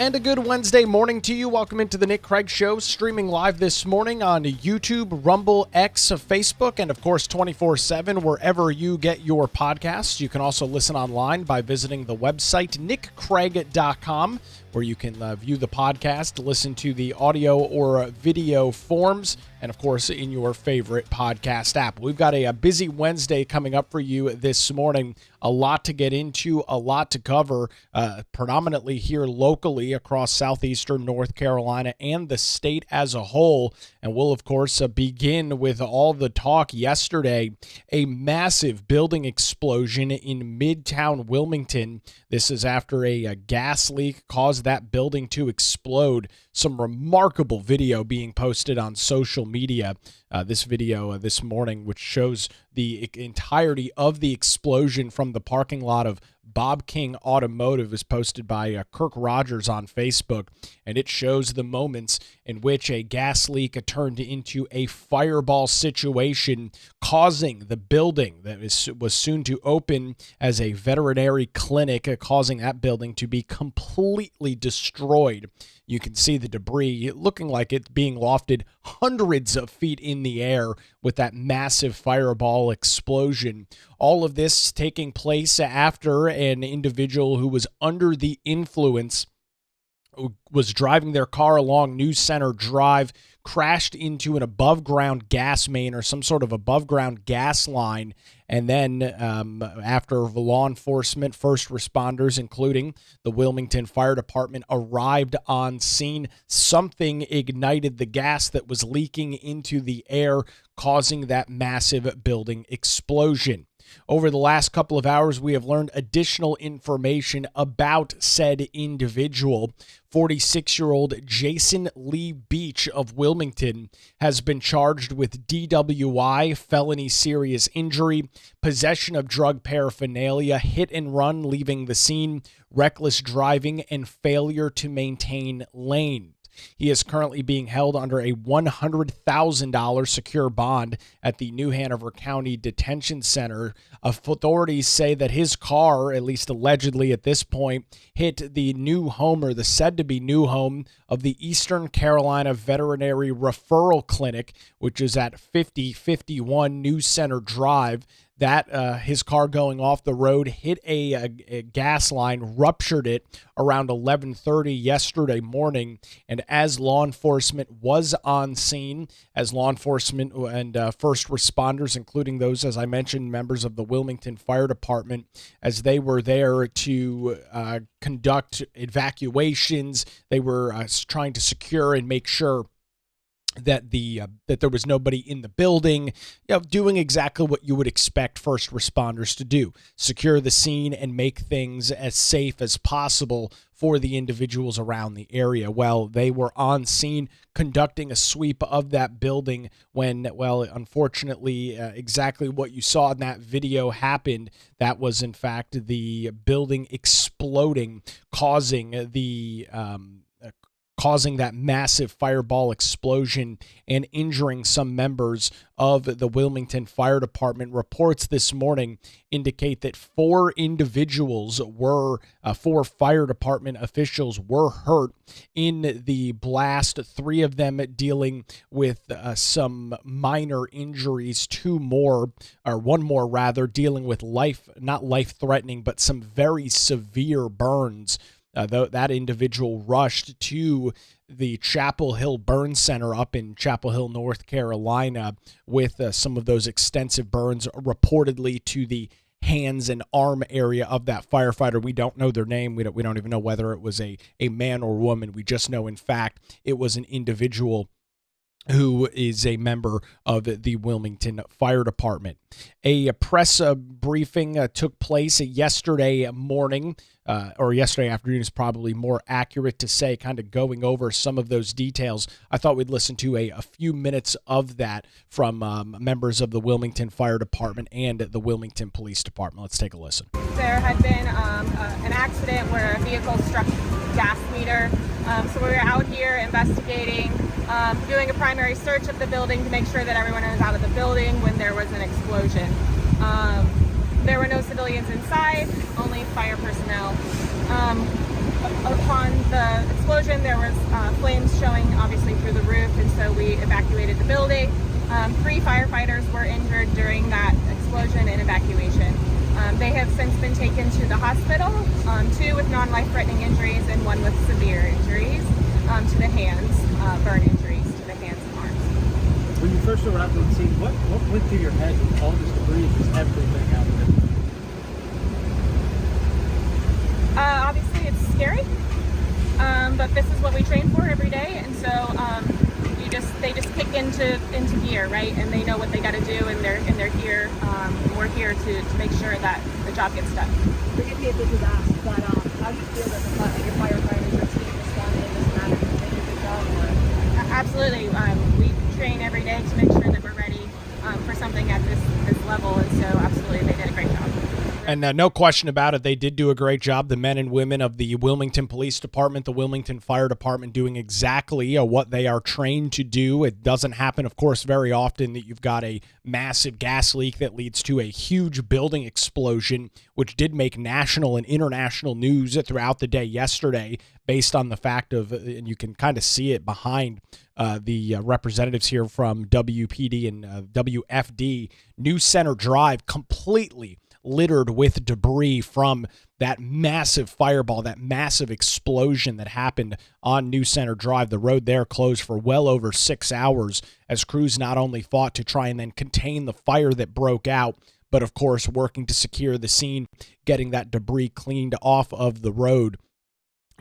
And a good Wednesday morning to you. Welcome into the Nick Craig Show, streaming live this morning on YouTube, Rumble, X, Facebook, and of course 24/7 wherever you get your podcasts. You can also listen online by visiting the website nickcraig.com, where you can view the podcast, listen to the audio or video forms, and of course in your favorite podcast app. We've got a busy Wednesday coming up for you this morning. A lot to get into, a lot to cover, predominantly here locally across southeastern North Carolina and the state as a whole. And we'll, of course, begin with all the talk yesterday. A massive building explosion in Midtown Wilmington. This is after a gas leak caused that building to explode. Some remarkable video being posted on social media. This video this morning, which shows the entirety of the explosion from the parking lot of Bob King Automotive, is posted by Kirk Rogers on Facebook, and it shows the moments in which a gas leak turned into a fireball situation, causing the building that was soon to open as a veterinary clinic, causing that building to be completely destroyed. You can see the debris looking like it's being lofted hundreds of feet in the air with that massive fireball explosion. All of this taking place after an individual who was under the influence was driving their car along News Center Drive, crashed into an above-ground gas main or some sort of above-ground gas line. And then after law enforcement, first responders, including the Wilmington Fire Department, arrived on scene, something ignited the gas that was leaking into the air, causing that massive building explosion. Over the last couple of hours, we have learned additional information about said individual. 46-year-old Jason Lee Beach of Wilmington has been charged with DWI, felony serious injury, possession of drug paraphernalia, hit and run leaving the scene, reckless driving, and failure to maintain lane. He is currently being held under a $100,000 secure bond at the New Hanover County Detention Center. Authorities say that his car, at least allegedly at this point, hit the new home, or the said-to-be new home, of the Eastern Carolina Veterinary Referral Clinic, which is at 5051 News Center Drive. That his car going off the road hit a gas line, ruptured it around 11:30 yesterday morning. And as law enforcement was on scene, as law enforcement and first responders, including those, as I mentioned, members of the Wilmington Fire Department, as they were there to conduct evacuations, they were trying to secure and make sure that that there was nobody in the building, doing exactly what you would expect first responders to do: secure the scene and make things as safe as possible for the individuals around the area. Well, they were on scene conducting a sweep of that building when, well, unfortunately, exactly what you saw in that video happened. That was, in fact, the building exploding, causing that massive fireball explosion and injuring some members of the Wilmington Fire Department. Reports this morning indicate that four fire department officials were hurt in the blast, three of them dealing with some minor injuries, one more rather, dealing with not life-threatening, but some very severe burns. That individual rushed to the Chapel Hill Burn Center up in Chapel Hill, North Carolina, with some of those extensive burns reportedly to the hands and arm area of that firefighter. We don't know their name. We don't even know whether it was a man or woman. We just know, in fact, it was an individual who is a member of the Wilmington Fire Department. A press briefing took place yesterday morning, or yesterday afternoon is probably more accurate to say, kind of going over some of those details. I thought we'd listen to a few minutes of that from members of the Wilmington Fire Department and the Wilmington Police Department. Let's take a listen. There had been an accident where a vehicle struck a gas meter. So we were out here investigating, doing a primary search of the building to make sure that everyone was out of the building when there was an explosion. There were no civilians inside, only fire personnel. Upon the explosion, there was flames showing obviously through the roof, and so we evacuated the building. 3 firefighters were injured during that explosion and evacuation. They have since been taken to the hospital, 2 with non-life-threatening injuries and 1 with severe injuries to the hands, burn injuries to the hands and arms. When you first arrived on the scene, what went through your head with all this debris and just everything out there? Obviously it's scary, but this is what we train for every day, and so they just kick into gear, right? And they know what they got to do, and they're here. We're here to make sure that the job gets done. Forgive me if this is asked, but how do you feel that your firefighters, your team responded in this manner? Did they do a good job? Or? Absolutely. We train every day to make sure that we're ready for something at this level, and so absolutely they did a great job. And no question about it, they did do a great job. The men and women of the Wilmington Police Department, the Wilmington Fire Department, doing exactly what they are trained to do. It doesn't happen, of course, very often that you've got a massive gas leak that leads to a huge building explosion, which did make national and international news throughout the day yesterday, based on the fact of, and you can kind of see it behind the representatives here from WPD and WFD, News Center Drive completely littered with debris from that massive fireball, that massive explosion that happened on New Center Drive. The road there closed for well over 6 hours as crews not only fought to try and then contain the fire that broke out, but of course working to secure the scene, getting that debris cleaned off of the road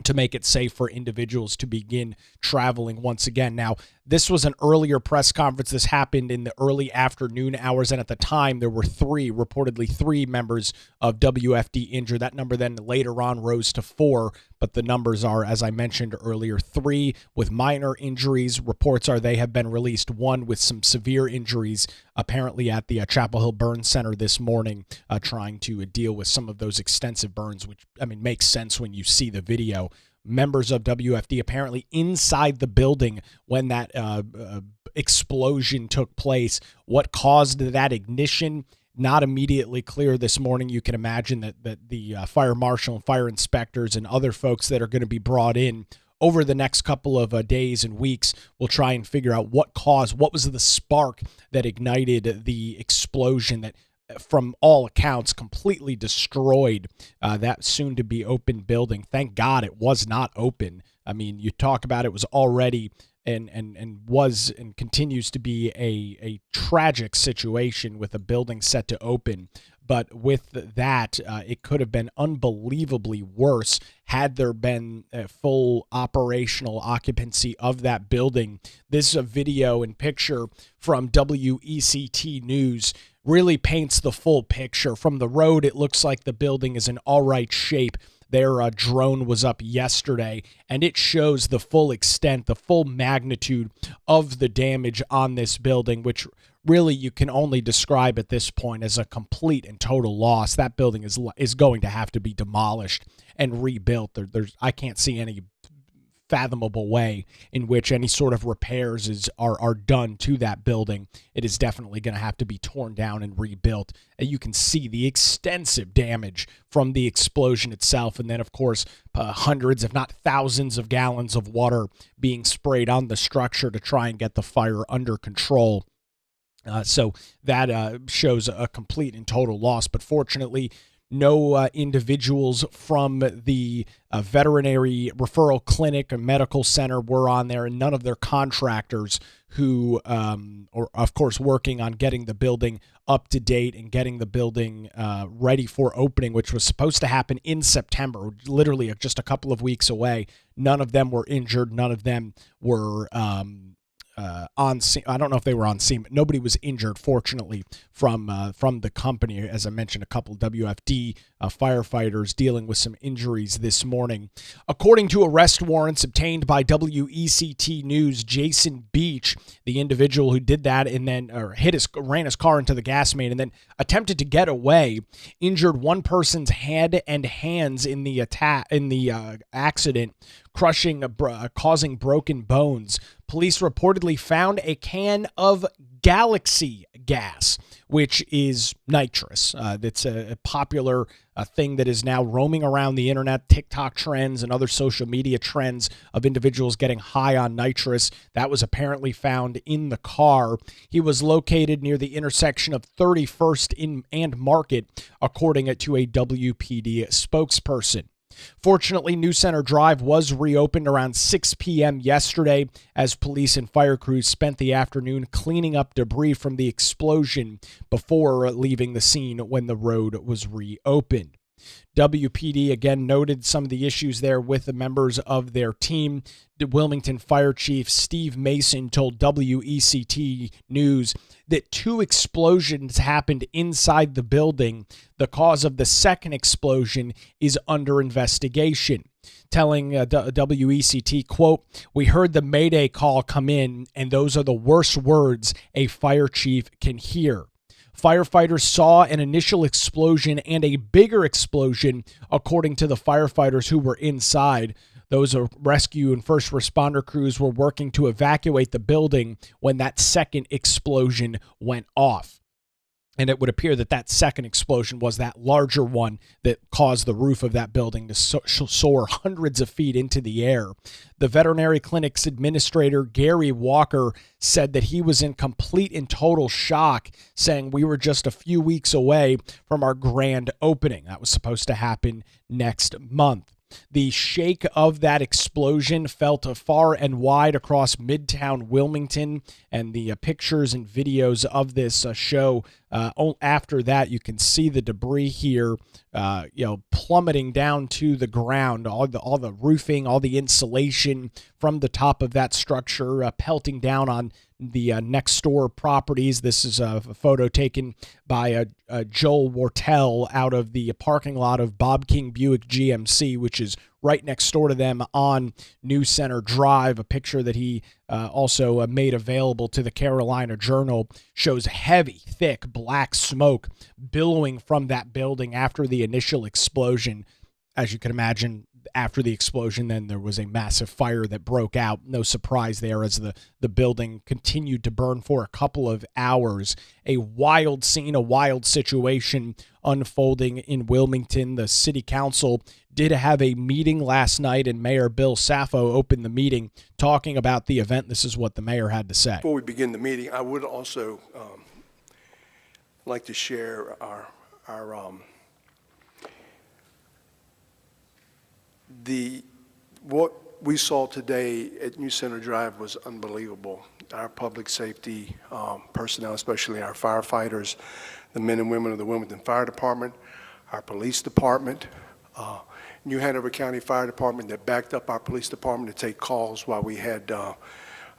to make it safe for individuals to begin traveling once again. Now, this was an earlier press conference. This happened in the early afternoon hours, and at the time, there were reportedly three members of WFD injured. That number then later on rose to 4, but the numbers are, as I mentioned earlier, 3 with minor injuries. Reports are they have been released, 1 with some severe injuries, apparently at the Chapel Hill Burn Center this morning, trying to deal with some of those extensive burns, which, I mean, makes sense when you see the video. Members of WFD apparently inside the building when that explosion took place. What caused that ignition? Not immediately clear this morning. You can imagine that the fire marshal and fire inspectors and other folks that are going to be brought in over the next couple of days and weeks will try and figure out what was the spark that ignited the explosion that, from all accounts, completely destroyed that soon-to-be open building. Thank God it was not open. I mean, you talk about it was already and was and continues to be a tragic situation with a building set to open. But with that, it could have been unbelievably worse had there been a full operational occupancy of that building. This video and picture from WECT News really paints the full picture. From the road, it looks like the building is in all right shape. Their drone was up yesterday, and it shows the full extent, the full magnitude of the damage on this building, which really you can only describe at this point as a complete and total loss. That building is going to have to be demolished and rebuilt. I can't see any fathomable way in which any sort of repairs are done to that building. It is definitely going to have to be torn down and rebuilt. And you can see the extensive damage from the explosion itself, and then of course hundreds if not thousands of gallons of water being sprayed on the structure to try and get the fire under control. So that shows a complete and total loss, but fortunately no individuals from the veterinary referral clinic and medical center were on there, and none of their contractors who are, of course, working on getting the building up to date and getting the building ready for opening, which was supposed to happen in September, literally just a couple of weeks away. None of them were injured. None of them were on scene. I don't know if they were on scene, but nobody was injured, fortunately, from the company. As I mentioned, a couple WFD firefighters dealing with some injuries this morning. According to arrest warrants obtained by WECT News, Jason Beach, the individual who did that and then ran his car into the gas main and then attempted to get away, injured one person's head and hands in the accident, causing broken bones. police reportedly found a can of Galaxy gas, which is nitrous. That's a popular thing that is now roaming around the internet, TikTok trends and other social media trends of individuals getting high on nitrous. That was apparently found in the car. He was located near the intersection of 31st and Market, according to a WPD spokesperson. Fortunately, New Center Drive was reopened around 6 p.m. yesterday as police and fire crews spent the afternoon cleaning up debris from the explosion before leaving the scene when the road was reopened. WPD again noted some of the issues there with the members of their team. The Wilmington Fire Chief Steve Mason told WECT News that 2 explosions happened inside the building. The cause of the second explosion is under investigation. Telling WECT, quote, "We heard the Mayday call come in, and those are the worst words a fire chief can hear. Firefighters saw an initial explosion and a bigger explosion, according to the firefighters who were inside. Those rescue and first responder crews were working to evacuate the building when that second explosion went off." And it would appear that that second explosion was that larger one that caused the roof of that building to soar hundreds of feet into the air. The veterinary clinic's administrator, Gary Walker, said that he was in complete and total shock, saying we were just a few weeks away from our grand opening. That was supposed to happen next month. The shake of that explosion felt far and wide across Midtown Wilmington, and the pictures and videos of this show after that, you can see the debris here, plummeting down to the ground, all the roofing, all the insulation from the top of that structure, pelting down on the next door properties. This is a photo taken by Joel Wortell out of the parking lot of Bob King Buick GMC, which is right next door to them on New Center Drive. A picture that he also made available to the Carolina Journal shows heavy, thick black smoke billowing from that building after the initial explosion. As you can imagine, after the explosion, then there was a massive fire that broke out. No surprise there as the building continued to burn for a couple of hours. A wild scene, a wild situation unfolding in Wilmington. The city council did have a meeting last night, and Mayor Bill Saffo opened the meeting talking about the event. This is what the mayor had to say. Before we begin the meeting, I would also like to share what we saw today at New Center Drive was unbelievable. Our public safety personnel, especially our firefighters, the men and women of the Wilmington Fire Department, our police department, New Hanover County Fire Department that backed up our police department to take calls while we had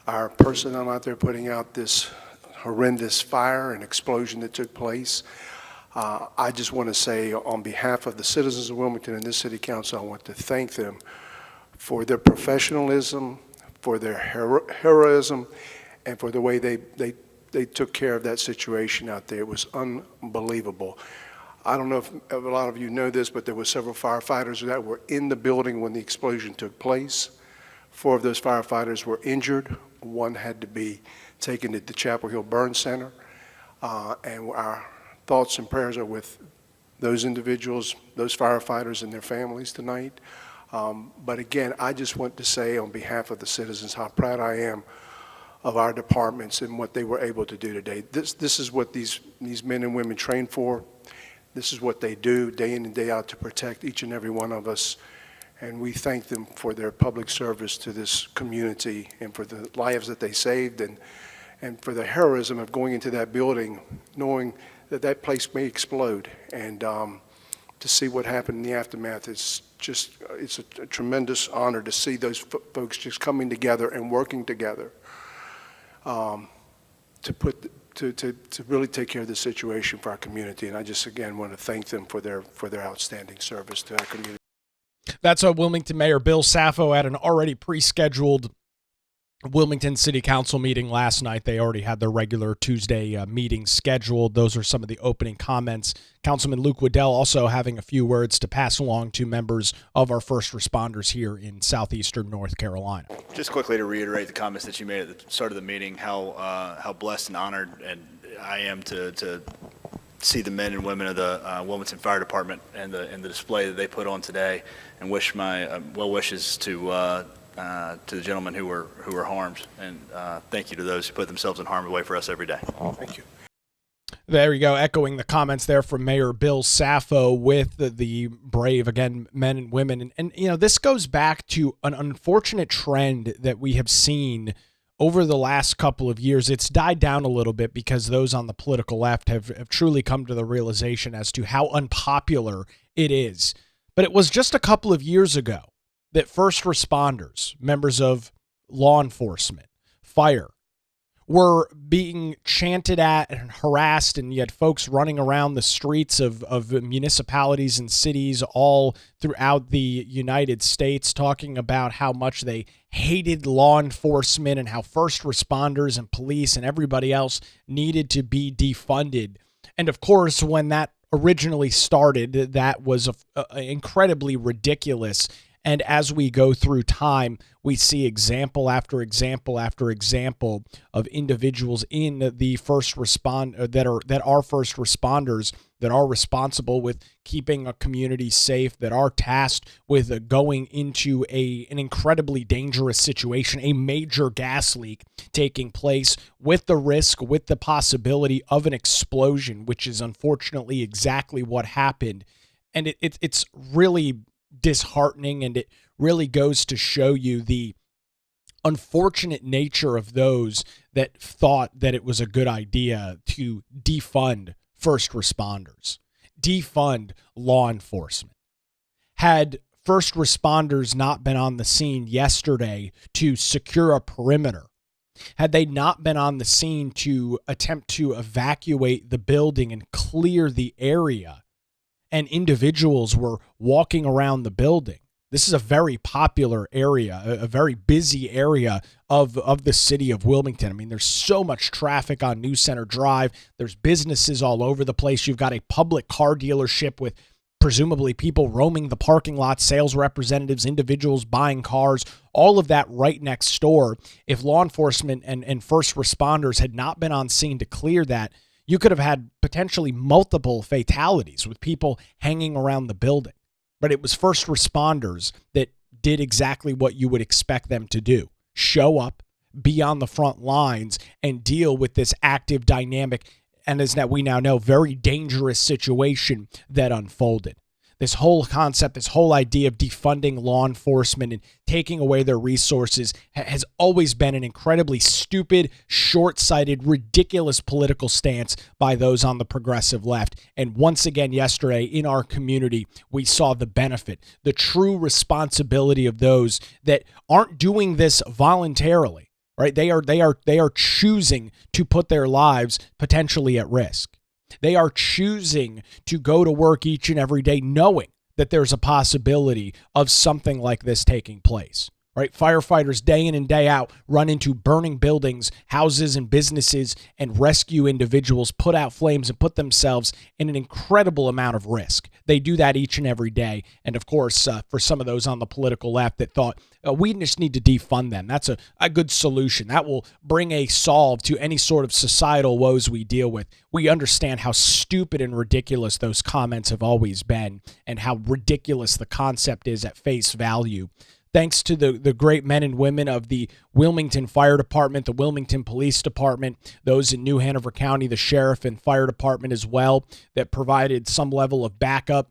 our personnel out there putting out this horrendous fire and explosion that took place. I just want to say on behalf of the citizens of Wilmington and this city council, I want to thank them for their professionalism, for their heroism, and for the way they took care of that situation out there. It was unbelievable. I don't know if a lot of you know this, but there were several firefighters that were in the building when the explosion took place. 4 of those firefighters were injured. 1 had to be taken to the Chapel Hill Burn Center, and our thoughts and prayers are with those individuals, those firefighters and their families tonight. But again, I just want to say on behalf of the citizens how proud I am of our departments and what they were able to do today. This is what these men and women train for. This is what they do day in and day out to protect each and every one of us. And we thank them for their public service to this community and for the lives that they saved and for the heroism of going into that building knowing that that place may explode. And to see what happened in the aftermath, it's a tremendous honor to see those folks just coming together and working together to really take care of the situation for our community. And I just again want to thank them for their outstanding service to our community. That's Wilmington Mayor Bill Saffo at an already pre-scheduled Wilmington City Council meeting last night. They already had their regular Tuesday meeting scheduled. Those are some of the opening comments. Councilman Luke Waddell also having a few words to pass along to members of our first responders here in southeastern North Carolina. Just quickly to reiterate the comments that you made at the start of the meeting, how blessed and honored and I am to see the men and women of the Wilmington Fire Department and the display that they put on today, and wish my well wishes to the gentlemen who were harmed, and thank you to those who put themselves in harm's way for us every day. Thank you. There you go, echoing the comments there from Mayor Bill Saffo with the brave, again, men and women. And you know, this goes back to an unfortunate trend that we have seen over the last couple of years. It's died down a little bit because those on the political left have truly come to the realization as to how unpopular it is. But it was just a couple of years ago that first responders, members of law enforcement, fire, were being chanted at and harassed, and you had folks running around the streets of municipalities and cities all throughout the United States talking about how much they hated law enforcement and how first responders and police and everybody else needed to be defunded. And of course, when that originally started, that was incredibly ridiculous. And as we go through time, we see example after example after example of individuals in the first that are first responders, that are responsible with keeping a community safe, that are tasked with going into an incredibly dangerous situation, a major gas leak taking place with the risk, with the possibility of an explosion, which is unfortunately exactly what happened. And it's really disheartening, and it really goes to show you the unfortunate nature of those that thought that it was a good idea to defund first responders, defund law enforcement. Had first responders not been on the scene yesterday to secure a perimeter, had they not been on the scene to attempt to evacuate the building and clear the area, and individuals were walking around the building. This is a very popular area, a very busy area of the city of Wilmington. I mean, there's so much traffic on New Center Drive. There's businesses all over the place. You've got a public car dealership with presumably people roaming the parking lot, sales representatives, individuals buying cars, all of that right next door. If law enforcement and first responders had not been on scene to clear that, you could have had potentially multiple fatalities with people hanging around the building. But it was first responders that did exactly what you would expect them to do. Show up, be on the front lines, and deal with this active, dynamic, and as we now know, very dangerous situation that unfolded. This whole concept, this whole idea of defunding law enforcement and taking away their resources has always been an incredibly stupid, short-sighted, ridiculous political stance by those on the progressive left. And once again yesterday in our community, we saw the benefit, the true responsibility of those that aren't doing this voluntarily, right? They are choosing to put their lives potentially at risk. They are choosing to go to work each and every day knowing that there's a possibility of something like this taking place, right? Firefighters day in and day out run into burning buildings, houses, and businesses and rescue individuals, put out flames, and put themselves in an incredible amount of risk. They do that each and every day. And of course, for some of those on the political left that thought, we just need to defund them, that's a good solution. That will bring a solve to any sort of societal woes we deal with. We understand how stupid and ridiculous those comments have always been and how ridiculous the concept is at face value. Thanks to the great men and women of the Wilmington Fire Department, the Wilmington Police Department, those in New Hanover County, the Sheriff and Fire Department as well, that provided some level of backup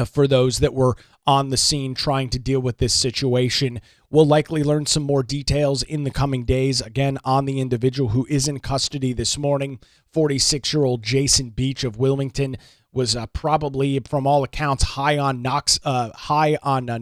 for those that were on the scene trying to deal with this situation. We'll likely learn some more details in the coming days, again, on the individual who is in custody this morning, 46-year-old Jason Beach of Wilmington. was probably, from all accounts, high on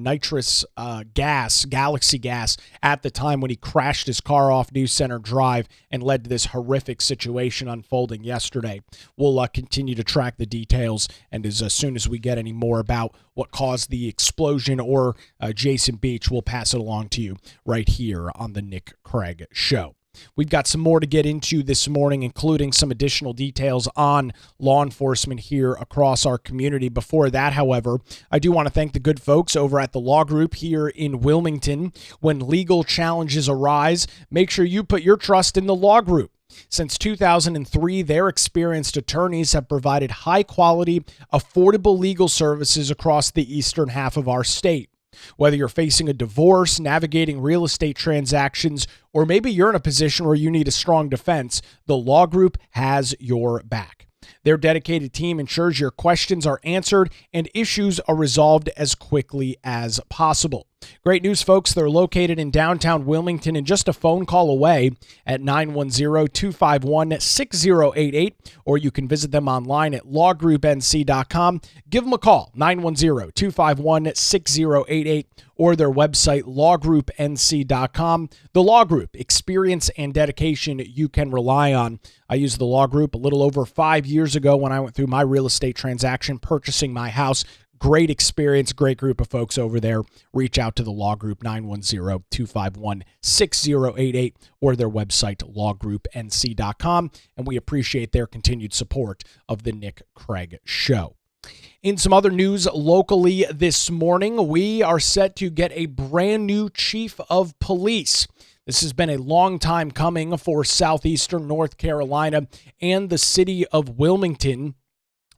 nitrous gas, galaxy gas, at the time when he crashed his car off New Center Drive and led to this horrific situation unfolding yesterday. We'll continue to track the details, and as soon as we get any more about what caused the explosion or Jason Beach, we'll pass it along to you right here on the Nick Craig Show. We've got some more to get into this morning, including some additional details on law enforcement here across our community. Before that, however, I do want to thank the good folks over at the Law Group here in Wilmington. When legal challenges arise, make sure you put your trust in the Law Group. Since 2003, their experienced attorneys have provided high-quality, affordable legal services across the eastern half of our state. Whether you're facing a divorce, navigating real estate transactions, or maybe you're in a position where you need a strong defense, the Law Group has your back. Their dedicated team ensures your questions are answered and issues are resolved as quickly as possible. Great news, folks. They're located in downtown Wilmington and just a phone call away at 910-251-6088, or you can visit them online at lawgroupnc.com. Give them a call, 910-251-6088, or their website, lawgroupnc.com. The Law Group, experience and dedication you can rely on. I used the Law Group a little over 5 years ago when I went through my real estate transaction, purchasing my house. Great experience, great group of folks over there. Reach out to the Law Group, 910-251-6088, or their website, lawgroupnc.com. And we appreciate their continued support of the Nick Craig Show. In some other news locally this morning, we are set to get a brand new chief of police. This has been a long time coming for southeastern North Carolina and the city of Wilmington.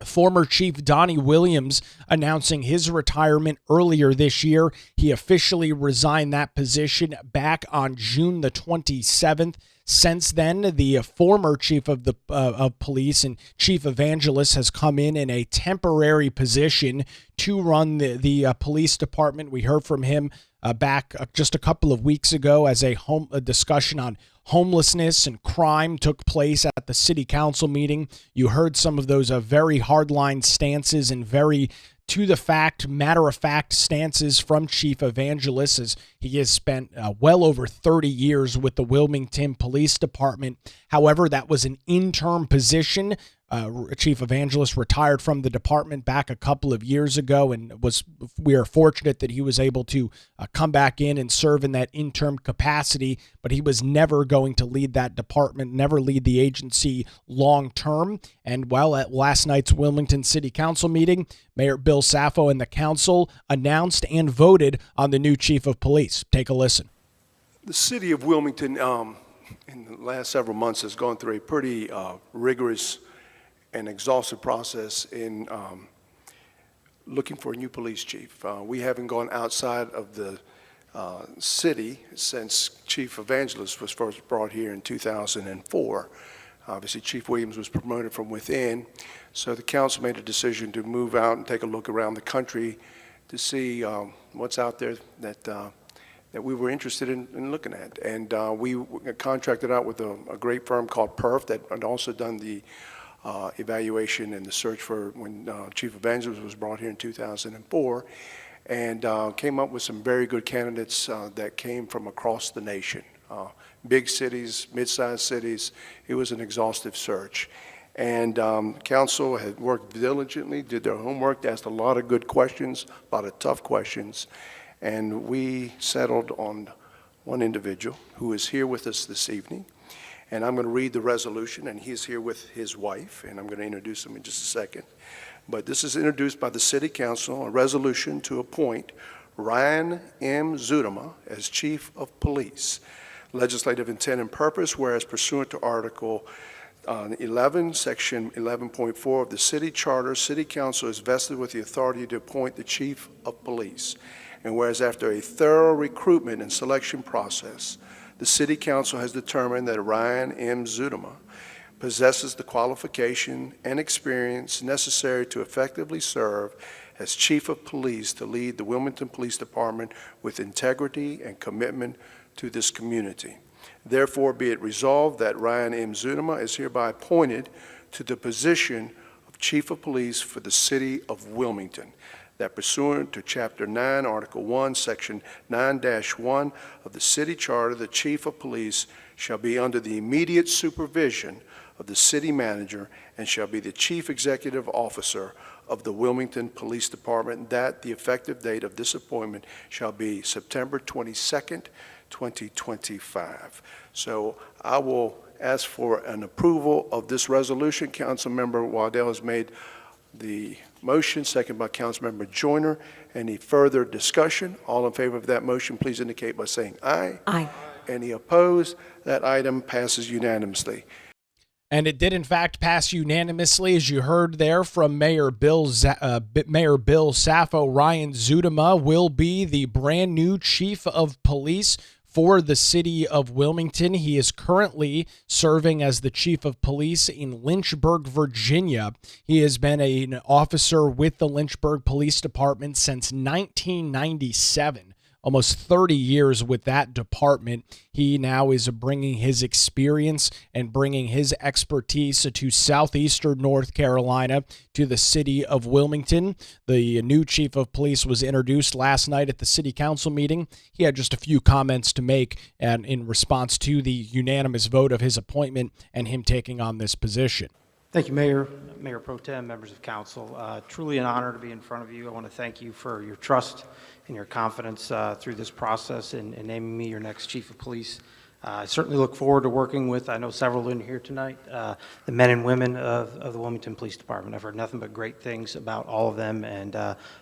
Former Chief Donnie Williams announcing his retirement earlier this year. He officially resigned that position back on June the 27th. Since then, the former chief of police and chief evangelist has come in a temporary position to run the police department. We heard from him back just a couple of weeks ago as a discussion on homelessness and crime took place at the city council meeting. You heard some of those very hardline stances and very to-the-fact, matter-of-fact stances from Chief Evangelist, as he has spent well over 30 years with the Wilmington Police Department. However, that was an interim position. Chief Evangelist retired from the department back a couple of years ago, and we are fortunate that he was able to come back in and serve in that interim capacity, but he was never going to lead that department, never lead the agency long term. And well, at last night's Wilmington City Council meeting, Mayor Bill Saffo and the council announced and voted on the new chief of police. Take a listen. The city of Wilmington, in the last several months, has gone through a pretty rigorous and exhaustive process in looking for a new police chief. We haven't gone outside of the city since Chief Evangelist was first brought here in 2004. Obviously, Chief Williams was promoted from within, so the council made a decision to move out and take a look around the country to see what's out there that we were interested in looking at. And we contracted out with a great firm called Perf that had also done the evaluation and the search for when Chief Evangelist was brought here in 2004, and came up with some very good candidates that came from across the nation. Big cities, mid-sized cities. It was an exhaustive search. And council had worked diligently, did their homework, asked a lot of good questions, a lot of tough questions, and we settled on one individual who is here with us this evening. And I'm going to read the resolution, and he's here with his wife, and I'm going to introduce him in just a second. But this is introduced by the City Council, a resolution to appoint Ryan M. Zuidema as Chief of Police. Legislative intent and purpose, whereas pursuant to Article 11, Section 11.4 of the City Charter, City Council is vested with the authority to appoint the Chief of Police. And whereas after a thorough recruitment and selection process, the City Council has determined that Ryan M. Zuidema possesses the qualification and experience necessary to effectively serve as Chief of Police to lead the Wilmington Police Department with integrity and commitment to this community. Therefore, be it resolved that Ryan M. Zuidema is hereby appointed to the position of Chief of Police for the City of Wilmington, that pursuant to Chapter 9, Article 1, Section 9-1 of the City Charter, the Chief of Police shall be under the immediate supervision of the City Manager and shall be the Chief Executive Officer of the Wilmington Police Department, that the effective date of this appointment shall be September 22nd, 2025. So I will ask for an approval of this resolution. Councilmember Waddell has made the motion, second by Councilmember Joyner. Any further discussion? All in favor of that motion, please indicate by saying aye. Aye. Any opposed? That item passes unanimously. And it did, in fact, pass unanimously, as you heard there from Mayor Bill Saffo. Ryan Zuidema will be the brand new chief of police for the city of Wilmington. He is currently serving as the chief of police in Lynchburg, Virginia. He has been an officer with the Lynchburg Police Department since 1997. Almost 30 years with that department. He now is bringing his experience and bringing his expertise to southeastern North Carolina, to the city of Wilmington. The new chief of police was introduced last night at the city council meeting. He had just a few comments to make and in response to the unanimous vote of his appointment and him taking on this position. Thank you, Mayor, Mayor Pro Tem, members of council. Truly an honor to be in front of you. I want to thank you for your trust and your confidence through this process in naming me your next chief of police. I certainly look forward to working with, I know several in here tonight, the men and women of the Wilmington Police Department. I've heard nothing but great things about all of them, and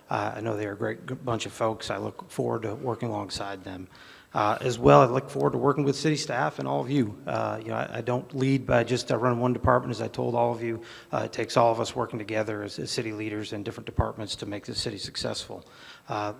I know they're a great bunch of folks. I look forward to working alongside them. As well, I look forward to working with city staff and all of you. I don't lead by just running one department, as I told all of you. It takes all of us working together as city leaders in different departments to make this city successful.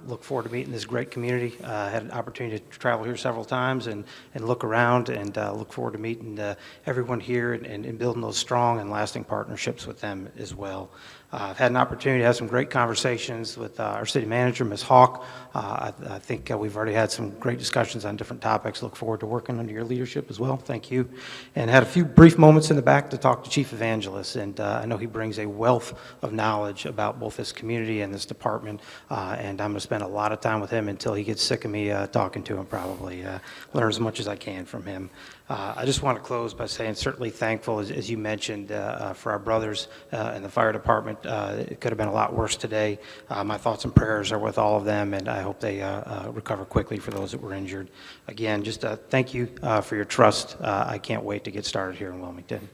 Look forward to meeting this great community. Had an opportunity to travel here several times and look around, and look forward to meeting everyone here and building those strong and lasting partnerships with them as well. I've had an opportunity to have some great conversations with our city manager, Ms. Hawk. I think we've already had some great discussions on different topics. Look forward to working under your leadership as well. Thank you. And had a few brief moments in the back to talk to Chief Evangelist, and I know he brings a wealth of knowledge about both this community and this department, and I'm going to spend a lot of time with him until he gets sick of me talking to him, probably. Learn as much as I can from him. I just want to close by saying certainly thankful, as you mentioned, for our brothers in the fire department. It could have been a lot worse today. My thoughts and prayers are with all of them, and I hope they recover quickly for those that were injured. Again, just thank you for your trust. I can't wait to get started here in Wilmington.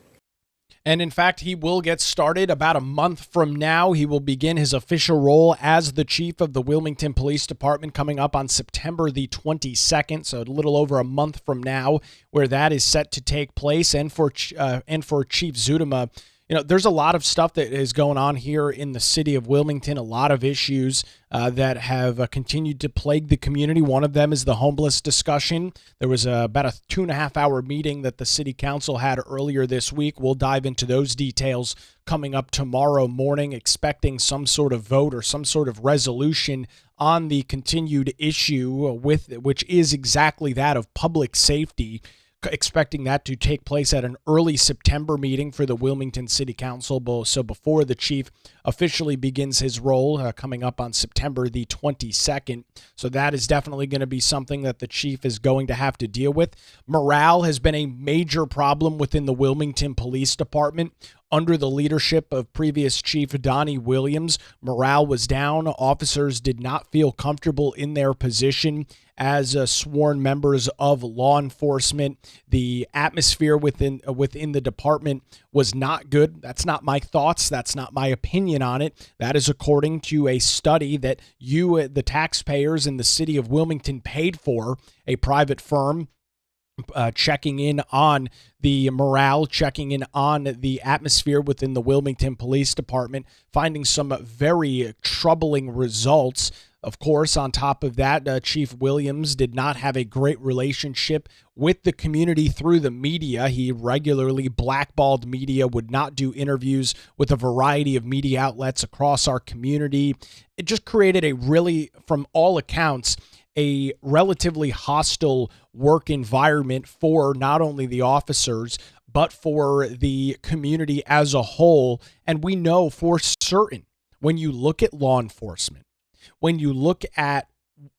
And in fact, he will get started about a month from now. He will begin his official role as the chief of the Wilmington Police Department coming up on September the 22nd, so a little over a month from now, where that is set to take place. And for Chief Zuidema, there's a lot of stuff that is going on here in the city of Wilmington, a lot of issues that have continued to plague the community. One of them is the homeless discussion. There was about a 2.5-hour meeting that the city council had earlier this week. We'll dive into those details coming up tomorrow morning, expecting some sort of vote or some sort of resolution on the continued issue, which is exactly that of public safety. Expecting that to take place at an early September meeting for the Wilmington City Council, so before the chief officially begins his role coming up on September the 22nd. So that is definitely going to be something that the chief is going to have to deal with. Morale has been a major problem within the Wilmington Police Department. Under the leadership of previous Chief Donnie Williams, morale was down. Officers did not feel comfortable in their position as sworn members of law enforcement. The atmosphere within the department was not good. That's not my thoughts. That's not my opinion on it. That is according to a study that you, the taxpayers in the city of Wilmington, paid for, a private firm checking in on the morale, checking in on the atmosphere within the Wilmington Police Department, finding some very troubling results. Of course, on top of that, Chief Williams did not have a great relationship with the community through the media. He regularly blackballed media, would not do interviews with a variety of media outlets across our community. It just created a really, from all accounts, a relatively hostile work environment for not only the officers, but for the community as a whole. And we know for certain, when you look at law enforcement, when you look at,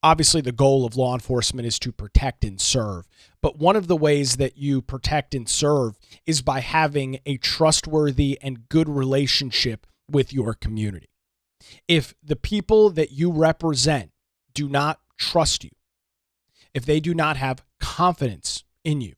obviously the goal of law enforcement is to protect and serve, but one of the ways that you protect and serve is by having a trustworthy and good relationship with your community. If the people that you represent do not trust you, if they do not have confidence in you,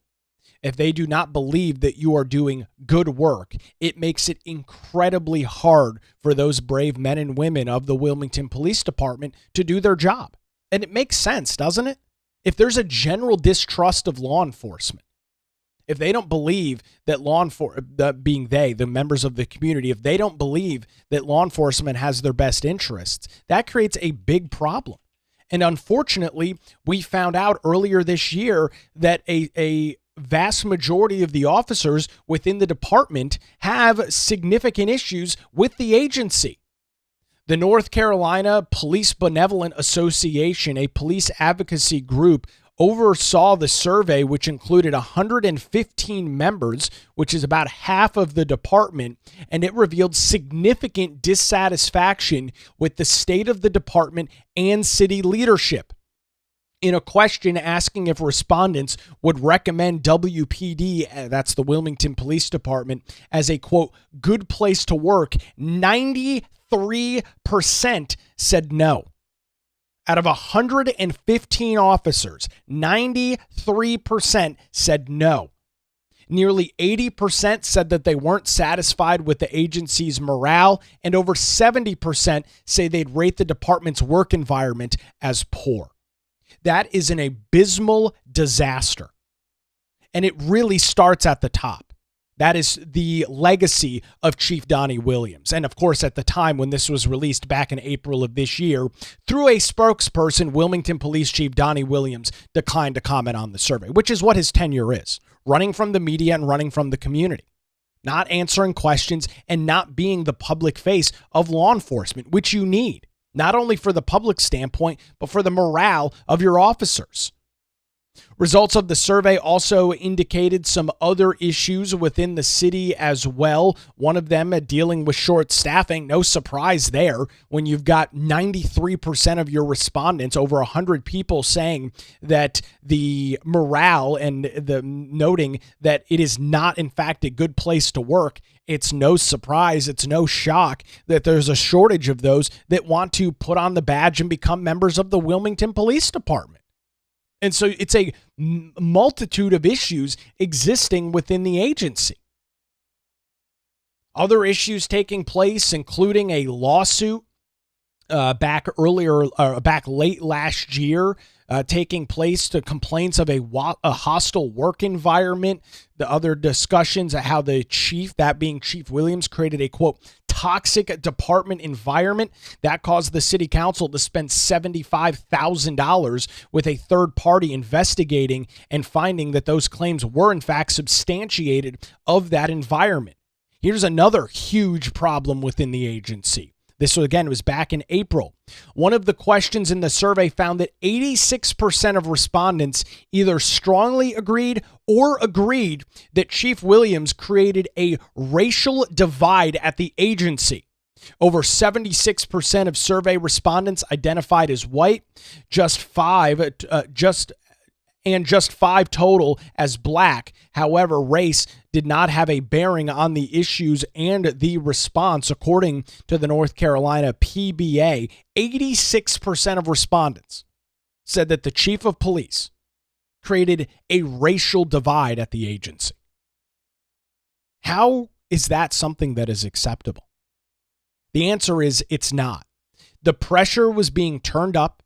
if they do not believe that you are doing good work, it makes it incredibly hard for those brave men and women of the Wilmington Police Department to do their job. And it makes sense, doesn't it? If there's a general distrust of law enforcement, if they don't believe that being the members of the community, if they don't believe that law enforcement has their best interests, that creates a big problem. And unfortunately, we found out earlier this year that a vast majority of the officers within the department have significant issues with the agency. The North Carolina Police Benevolent Association, a police advocacy group, oversaw the survey, which included 115 members, which is about half of the department, and it revealed significant dissatisfaction with the state of the department and city leadership. In a question asking if respondents would recommend WPD, that's the Wilmington Police Department, as a, quote, good place to work, 93% said no. Out of 115 officers, 93% said no. Nearly 80% said that they weren't satisfied with the agency's morale, and over 70% say they'd rate the department's work environment as poor. That is an abysmal disaster. And it really starts at the top. That is the legacy of Chief Donnie Williams. And of course, at the time when this was released back in April of this year, through a spokesperson, Wilmington Police Chief Donnie Williams declined to comment on the survey, which is what his tenure is: running from the media and running from the community, not answering questions and not being the public face of law enforcement, which you need, not only for the public standpoint, but for the morale of your officers. Results of the survey also indicated some other issues within the city as well. One of them dealing with short staffing. No surprise there when you've got 93% of your respondents, over 100 people, saying that the morale and the noting that it is not, in fact, a good place to work. It's no surprise, it's no shock that there's a shortage of those that want to put on the badge and become members of the Wilmington Police Department. And so it's a multitude of issues existing within the agency. Other issues taking place, including a lawsuit back late last year, taking place to complaints of a hostile work environment. The other discussions of how the chief, that being Chief Williams, created a, quote, toxic department environment that caused the city council to spend $75,000 with a third party investigating and finding that those claims were in fact substantiated of that environment. Here's another huge problem within the agency. This, again, was back in April. One of the questions in the survey found that 86% of respondents either strongly agreed or agreed that Chief Williams created a racial divide at the agency. Over 76% of survey respondents identified as white, just five total as black. However, race did not have a bearing on the issues and the response. According to the North Carolina PBA, 86% of respondents said that the chief of police created a racial divide at the agency. How is that something that is acceptable? The answer is it's not. The pressure was being turned up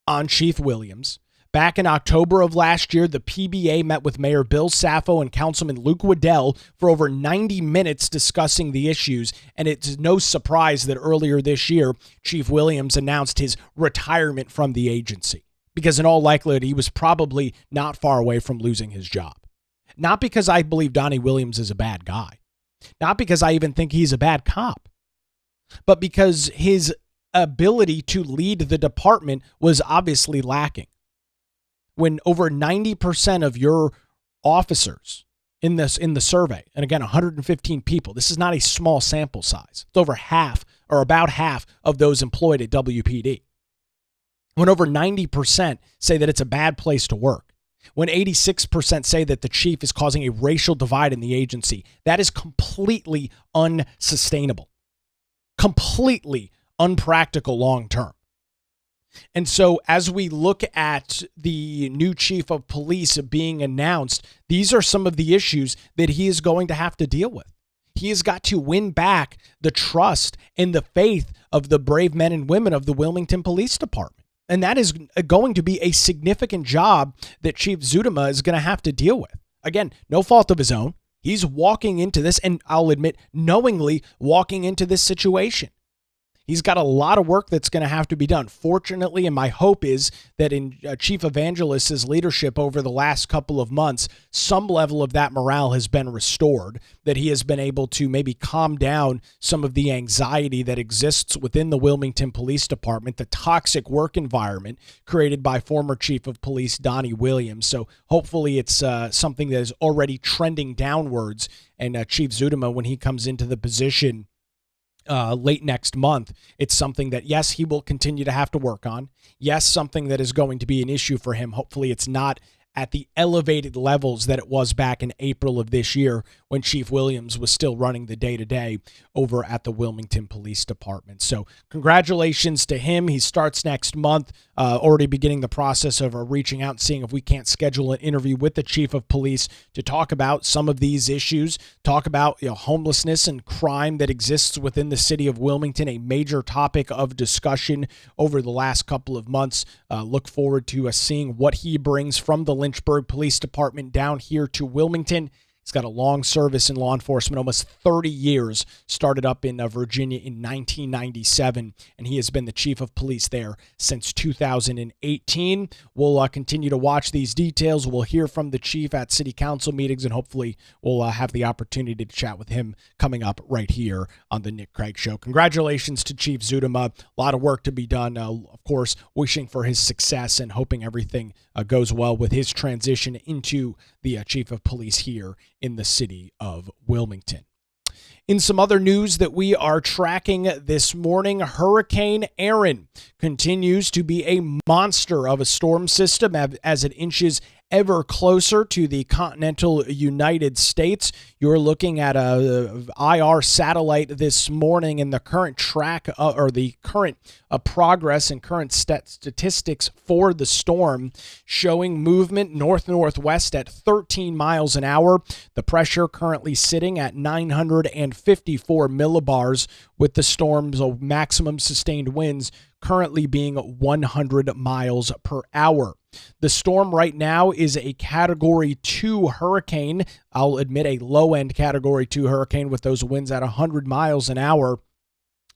on Chief Williams. Back in October of last year, the PBA met with Mayor Bill Saffo and Councilman Luke Waddell for over 90 minutes discussing the issues, and it's no surprise that earlier this year, Chief Williams announced his retirement from the agency, because in all likelihood, he was probably not far away from losing his job. Not because I believe Donnie Williams is a bad guy, not because I even think he's a bad cop, but because his ability to lead the department was obviously lacking. When over 90% of your officers in the survey. And again, 115 people. This is not a small sample size. It's over half or about half of those employed at WPD. When over 90% say that it's a bad place to work. When 86% say that the chief is causing a racial divide in the agency, that is completely unsustainable, completely unpractical long term. And so as we look at the new chief of police being announced, these are some of the issues that he is going to have to deal with. He has got to win back the trust and the faith of the brave men and women of the Wilmington Police Department. And that is going to be a significant job that Chief Zuidema is going to have to deal with. Again, no fault of his own. He's walking into this, and I'll admit, knowingly walking into this situation. He's got a lot of work that's going to have to be done. Fortunately, and my hope is that in Chief Evangelist's leadership over the last couple of months, some level of that morale has been restored, that he has been able to maybe calm down some of the anxiety that exists within the Wilmington Police Department, the toxic work environment created by former Chief of Police Donnie Williams. So hopefully it's something that is already trending downwards, and Chief Zuidema, when he comes into the position late next month, it's something that, yes, he will continue to have to work on. Yes, something that is going to be an issue for him. Hopefully it's not at the elevated levels that it was back in April of this year when Chief Williams was still running the day-to-day over at the Wilmington Police Department. So congratulations to him. He starts next month, already beginning the process of reaching out and seeing if we can't schedule an interview with the Chief of Police to talk about some of these issues, talk about homelessness and crime that exists within the city of Wilmington, a major topic of discussion over the last couple of months. Look forward to seeing what he brings from the Lynchburg Police Department down here to Wilmington. He's got a long service in law enforcement, almost 30 years, started up in Virginia in 1997, and he has been the chief of police there since 2018. We'll continue to watch these details. We'll hear from the chief at city council meetings, and hopefully we'll have the opportunity to chat with him coming up right here on the Nick Craig Show. Congratulations to Chief Zuidema. A lot of work to be done. Of course, wishing for his success and hoping everything goes well with his transition into the chief of police here in the city of Wilmington. In some other news that we are tracking this morning, Hurricane Erin continues to be a monster of a storm system as it inches ever closer to the continental United States. You're looking at a IR satellite this morning, and the current progress and current statistics for the storm showing movement north-northwest at 13 miles an hour. The pressure currently sitting at 954 millibars, with the storm's maximum sustained winds currently being 100 miles per hour. The storm right now is a Category 2 hurricane. I'll admit a low-end Category 2 hurricane with those winds at 100 miles an hour.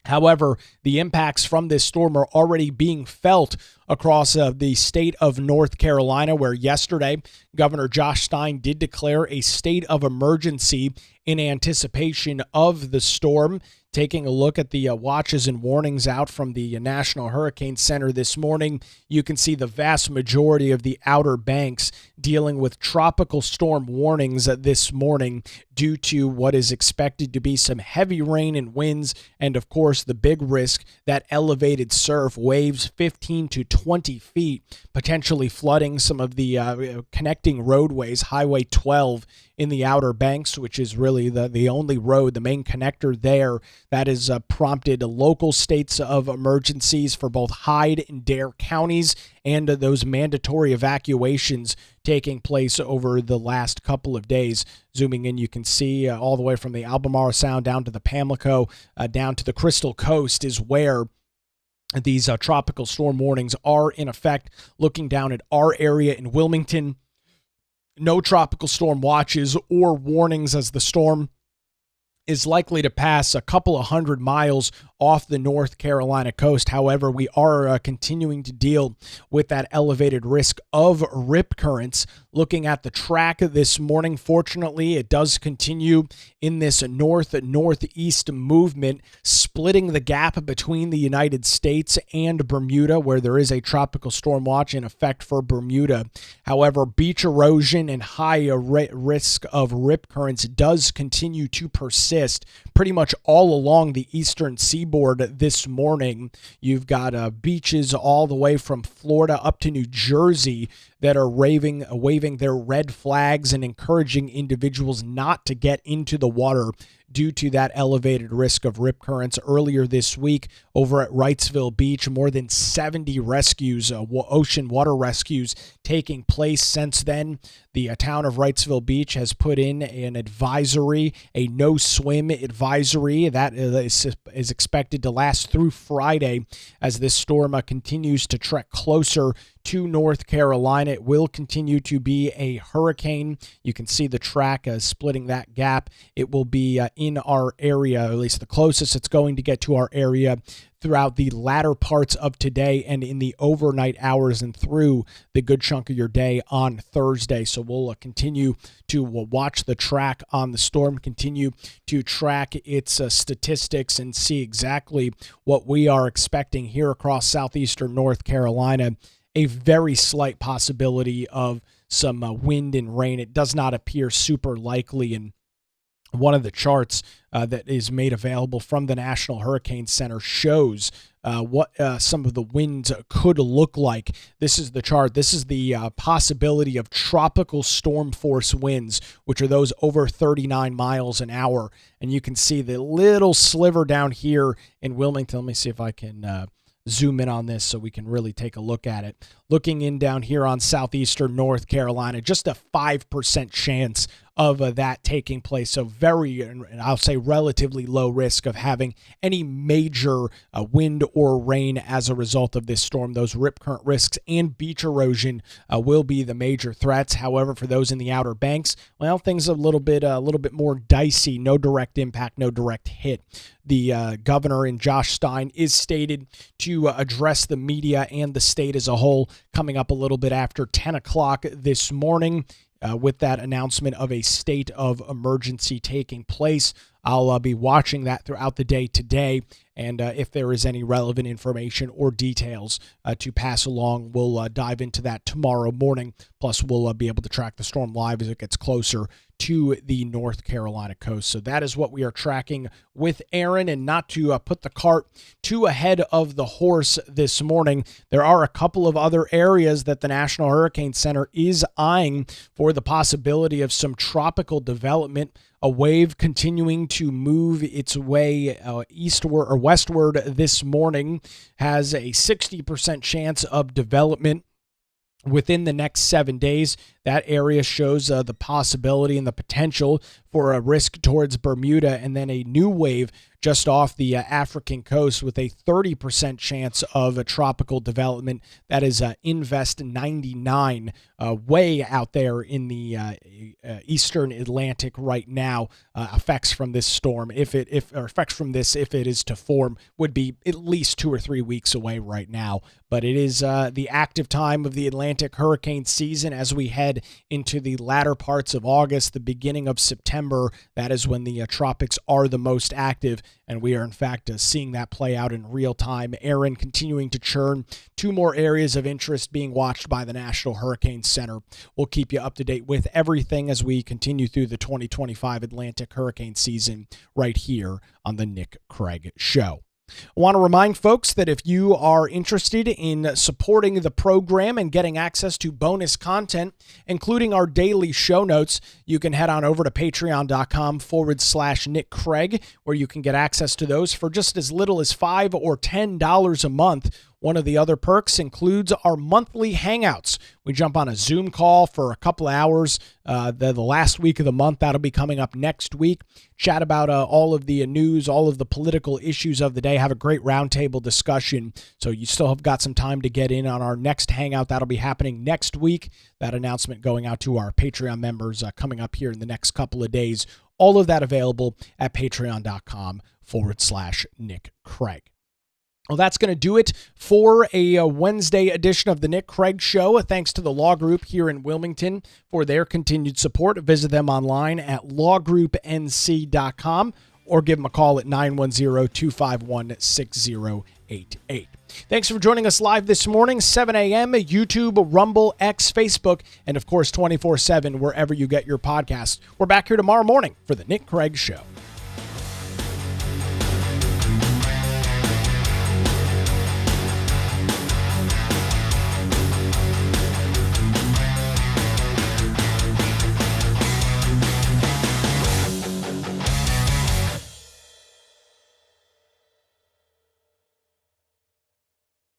However, the impacts from this storm are already being felt across the state of North Carolina, where yesterday Governor Josh Stein did declare a state of emergency in anticipation of the storm. Taking a look at the watches and warnings out from the National Hurricane Center this morning, you can see the vast majority of the Outer Banks dealing with tropical storm warnings this morning due to what is expected to be some heavy rain and winds, and of course the big risk, that elevated surf, waves 15 to 20 feet, potentially flooding some of the connecting roadways, Highway 12 in the Outer Banks, which is really the only road, the main connector there. That has prompted local states of emergencies for both Hyde and Dare counties, and those mandatory evacuations taking place over the last couple of days. Zooming in, you can see all the way from the Albemarle Sound down to the Pamlico, down to the Crystal Coast is where these tropical storm warnings are in effect. Looking down at our area in Wilmington, no tropical storm watches or warnings, as the storm is likely to pass a couple of 100 miles off the North Carolina coast. However, we are continuing to deal with that elevated risk of rip currents. Looking at the track this morning, fortunately, it does continue in this north-northeast movement, splitting the gap between the United States and Bermuda, where there is a tropical storm watch in effect for Bermuda. However, beach erosion and high risk of rip currents does continue to persist pretty much all along the eastern seaboard this morning. You've got beaches all the way from Florida up to New Jersey that are waving their red flags and encouraging individuals not to get into the water due to that elevated risk of rip currents. Earlier this week, over at Wrightsville Beach, more than 70 rescues, ocean water rescues, taking place since then. The town of Wrightsville Beach has put in an advisory, a no-swim advisory that is expected to last through Friday as this storm continues to trek closer to North Carolina. It will continue to be a hurricane. You can see the track splitting that gap. It will be in our area, at least the closest it's going to get to our area, throughout the latter parts of today and in the overnight hours and through the good chunk of your day on Thursday. So we'll continue to watch the track on the storm, continue to track its statistics and see exactly what we are expecting here across southeastern North Carolina. A very slight possibility of some wind and rain. It does not appear super likely, and one of the charts that is made available from the National Hurricane Center shows what some of the winds could look like. This is the chart. This is the possibility of tropical storm force winds, which are those over 39 miles an hour. And you can see the little sliver down here in Wilmington. Let me see if I can zoom in on this so we can really take a look at it. Looking in down here on southeastern North Carolina, just a 5% chance of that taking place. So very, and I'll say relatively low risk of having any major wind or rain as a result of this storm. Those rip current risks and beach erosion will be the major threats. However, for those in the Outer Banks, well, things are a little bit more dicey. No direct impact, no direct hit. The governor in Josh Stein is stated to address the media and the state as a whole coming up a little bit after 10 o'clock this morning. With that announcement of a state of emergency taking place. I'll be watching that throughout the day today, and if there is any relevant information or details to pass along, we'll dive into that tomorrow morning. Plus, we'll be able to track the storm live as it gets closer to the North Carolina coast. So that is what we are tracking with Erin, and not to put the cart too ahead of the horse this morning, there are a couple of other areas that the National Hurricane Center is eyeing for the possibility of some tropical development. A wave continuing to move its way eastward or westward this morning has a 60% chance of development within the next 7 days. That area shows the possibility and the potential for a risk towards Bermuda, and then a new wave just off the African coast with a 30% chance of a tropical development. That is Invest 99, way out there in the eastern Atlantic right now. Effects from this storm, if it is to form, would be at least 2 or 3 weeks away right now. But it is the active time of the Atlantic hurricane season as we head into the latter parts of August, the beginning of September. That is when the tropics are the most active, and we are in fact seeing that play out in real time. Erin continuing to churn. 2 more areas of interest being watched by the National Hurricane Center. We'll keep you up to date with everything as we continue through the 2025 Atlantic hurricane season right here on the Nick Craig Show. I want to remind folks that if you are interested in supporting the program and getting access to bonus content, including our daily show notes, you can head on over to patreon.com/Nick Craig, where you can get access to those for just as little as $5 or $10 a month. One of the other perks includes our monthly hangouts. We jump on a Zoom call for a couple of hours the last week of the month. That'll be coming up next week. Chat about all of the news, all of the political issues of the day. Have a great roundtable discussion. So you still have got some time to get in on our next hangout. That'll be happening next week. That announcement going out to our Patreon members coming up here in the next couple of days. All of that available at patreon.com/Nick Craig. Well, that's going to do it for a Wednesday edition of the Nick Craig Show. Thanks to the Law Group here in Wilmington for their continued support. Visit them online at lawgroupnc.com or give them a call at 910-251-6088. Thanks for joining us live this morning, 7 a.m., YouTube, Rumble, X, Facebook, and, of course, 24/7 wherever you get your podcasts. We're back here tomorrow morning for the Nick Craig Show.